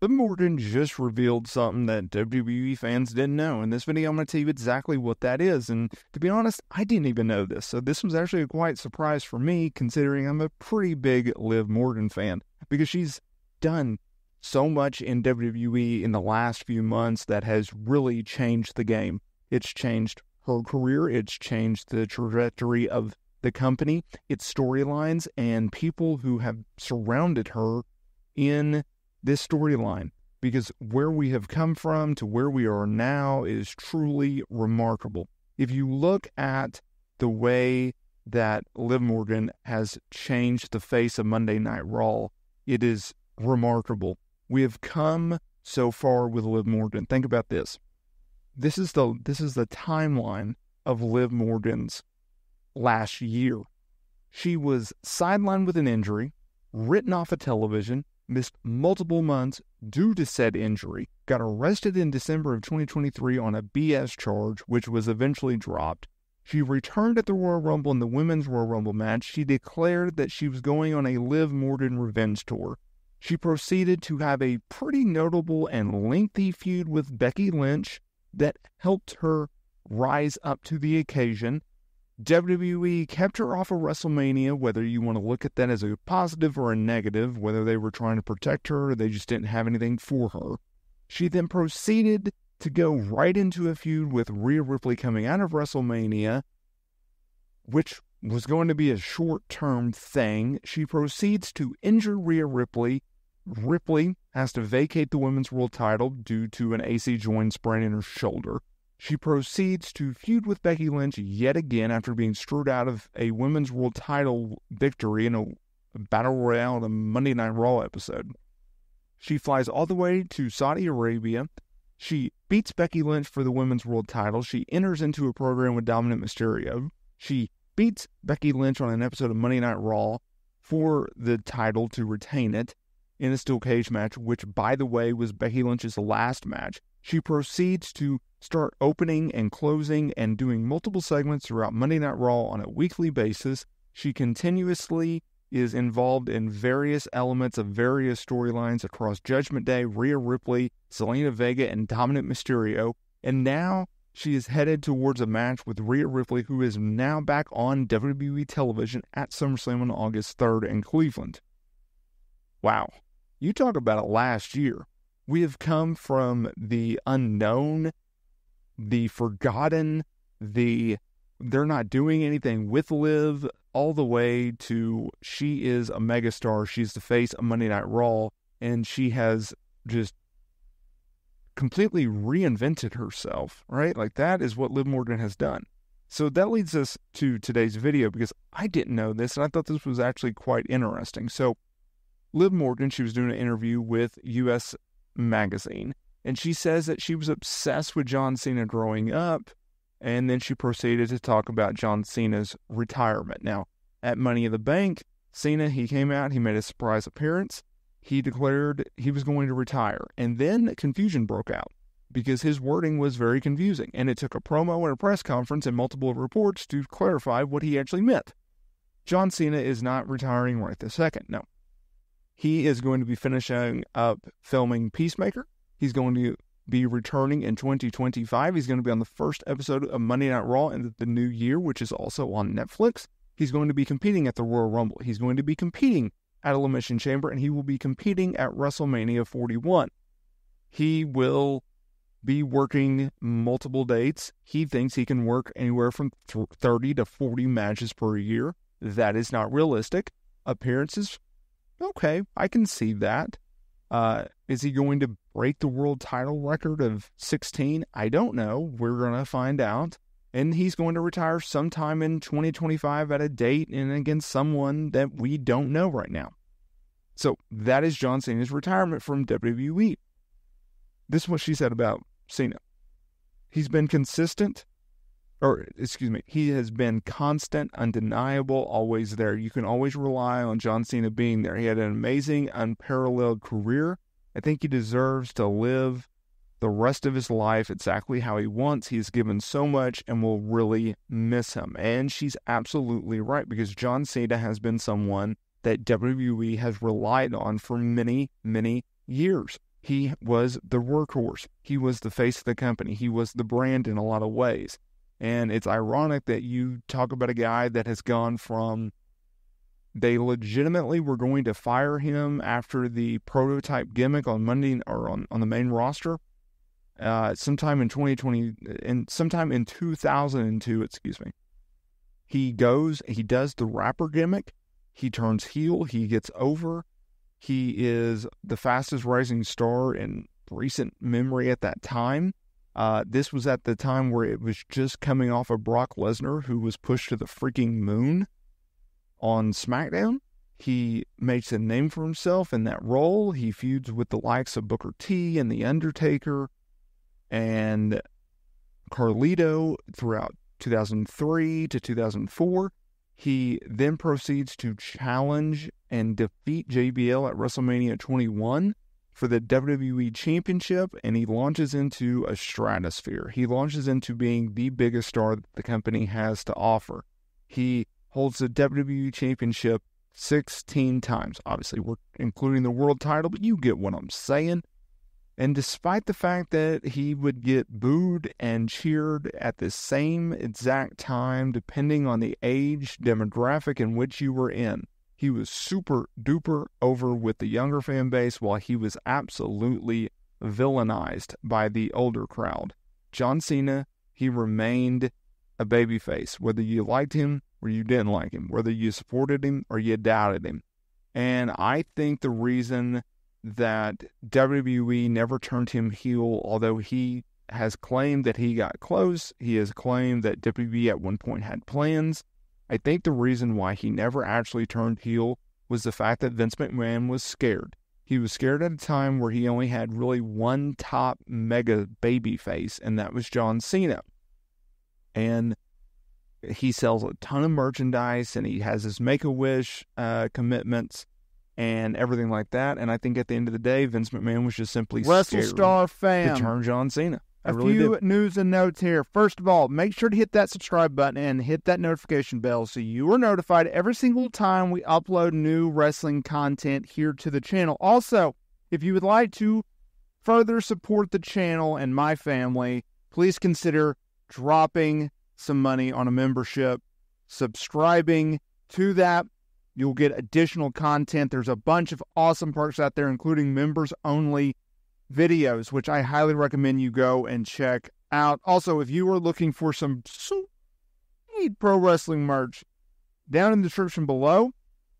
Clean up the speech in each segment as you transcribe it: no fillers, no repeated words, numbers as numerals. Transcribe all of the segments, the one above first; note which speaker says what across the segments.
Speaker 1: Liv Morgan just revealed something that WWE fans didn't know. In this video, I'm going to tell you exactly what that is. And to be honest, I didn't even know this. So this was actually a quite surprise for me, considering I'm a pretty big Liv Morgan fan. Because she's done so much in WWE in the last few months that has really changed the game. It's changed her career. It's changed the trajectory of the company, its storylines, and people who have surrounded her in this storyline, because where we have come from to where we are now is truly remarkable. If you look at the way that Liv Morgan has changed the face of Monday Night Raw, it is remarkable. We have come so far with Liv Morgan. Think about this. This is the timeline of Liv Morgan's last year. She was sidelined with an injury, written off of television, missed multiple months due to said injury, got arrested in December of 2023 on a BS charge, which was eventually dropped. She returned at the Royal Rumble in the Women's Royal Rumble match. She declared that she was going on a Liv Morgan revenge tour. She proceeded to have a pretty notable and lengthy feud with Becky Lynch that helped her rise up to the occasion. WWE kept her off of WrestleMania, whether you want to look at that as a positive or a negative, whether they were trying to protect her or they just didn't have anything for her. She then proceeded to go right into a feud with Rhea Ripley coming out of WrestleMania, which was going to be a short-term thing. She proceeds to injure Rhea Ripley. Ripley has to vacate the Women's World title due to an AC joint sprain in her shoulder. She proceeds to feud with Becky Lynch yet again after being screwed out of a Women's World title victory in a Battle Royale in a Monday Night Raw episode. She flies all the way to Saudi Arabia. She beats Becky Lynch for the Women's World title. She enters into a program with Dominic Mysterio. She beats Becky Lynch on an episode of Monday Night Raw for the title to retain it in a steel cage match, which, by the way, was Becky Lynch's last match. She proceeds to start opening and closing and doing multiple segments throughout Monday Night Raw on a weekly basis. She continuously is involved in various elements of various storylines across Judgment Day, Rhea Ripley, Zelina Vega, and Dominic Mysterio. And now she is headed towards a match with Rhea Ripley, who is now back on WWE television at SummerSlam on August 3rd in Cleveland. Wow. You talk about it last year. We have come from the unknown, the forgotten, they're not doing anything with Liv, all the way to she is a megastar. She's the face of Monday Night Raw, and she has just completely reinvented herself, right? Like, that is what Liv Morgan has done. So that leads us to today's video, because I didn't know this, and I thought this was actually quite interesting. So Liv Morgan, she was doing an interview with US Magazine, and she says that she was obsessed with John Cena growing up, and then she proceeded to talk about John Cena's retirement. Now, at Money in the Bank, Cena, he came out, he made a surprise appearance, he declared he was going to retire, and then confusion broke out, because his wording was very confusing, and it took a promo and a press conference and multiple reports to clarify what he actually meant. John Cena is not retiring right this second, no. He is going to be finishing up filming Peacemaker. He's going to be returning in 2025. He's going to be on the first episode of Monday Night Raw in the new year, which is also on Netflix. He's going to be competing at the Royal Rumble. He's going to be competing at Elimination Chamber, and he will be competing at WrestleMania 41. He will be working multiple dates. He thinks he can work anywhere from 30 to 40 matches per year. That is not realistic. Appearances, okay, I can see that. Is he going to break the world title record of 16? I don't know. We're going to find out. And he's going to retire sometime in 2025 at a date and against someone that we don't know right now. So that is John Cena's retirement from WWE. This is what she said about Cena. He's been consistent, he has been constant, undeniable, always there. You can always rely on John Cena being there. He had an amazing, unparalleled career. I think he deserves to live the rest of his life exactly how he wants. He's given so much, and we'll really miss him. And she's absolutely right, because John Cena has been someone that WWE has relied on for many, many years. He was the workhorse. He was the face of the company. He was the brand in a lot of ways. And it's ironic that you talk about a guy that has gone from, they legitimately were going to fire him after the prototype gimmick on Monday, or on the main roster, sometime in 2020, and sometime in 2002, excuse me. He does the rapper gimmick. He turns heel. He gets over. He is the fastest rising star in recent memory at that time. This was at the time where it was just coming off of Brock Lesnar, who was pushed to the freaking moon on SmackDown. He makes a name for himself in that role. He feuds with the likes of Booker T and The Undertaker and Carlito throughout 2003 to 2004. He then proceeds to challenge and defeat JBL at WrestleMania 21 for the WWE Championship, and he launches into a stratosphere. He launches into being the biggest star that the company has to offer. He holds the WWE Championship 16 times. Obviously, we're including the world title, but you get what I'm saying. And despite the fact that he would get booed and cheered at the same exact time, depending on the age demographic in which you were in, he was super duper over with the younger fan base, while he was absolutely villainized by the older crowd. John Cena, he remained a babyface, whether you liked him or you didn't like him, whether you supported him or you doubted him. And I think the reason that WWE never turned him heel, although he has claimed that he got close, he has claimed that WWE at one point had plans, I think the reason why he never actually turned heel was the fact that Vince McMahon was scared. He was scared at a time where he only had really one top mega babyface, and that was John Cena. And he sells a ton of merchandise, and he has his Make-A-Wish commitments and everything like that. And I think at the end of the day, Vince McMahon was just simply
Speaker 2: WrestleSTAR fam
Speaker 1: to turn John Cena.
Speaker 2: A few news and notes here. First of all, make sure to hit that subscribe button and hit that notification bell so you are notified every single time we upload new wrestling content here to the channel. Also, if you would like to further support the channel and my family, please consider dropping some money on a membership, subscribing to that. You'll get additional content. There's a bunch of awesome perks out there, including members-only videos, which I highly recommend you go and check out. Also, if you are looking for some sweet pro wrestling merch, down in the description below,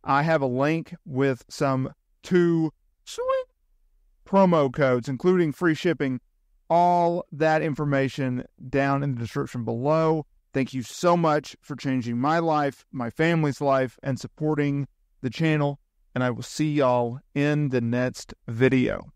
Speaker 2: I have a link with some 2 sweet promo codes, including free shipping. All that information down in the description below. Thank you so much for changing my life, my family's life, and supporting the channel. And I will see y'all in the next video.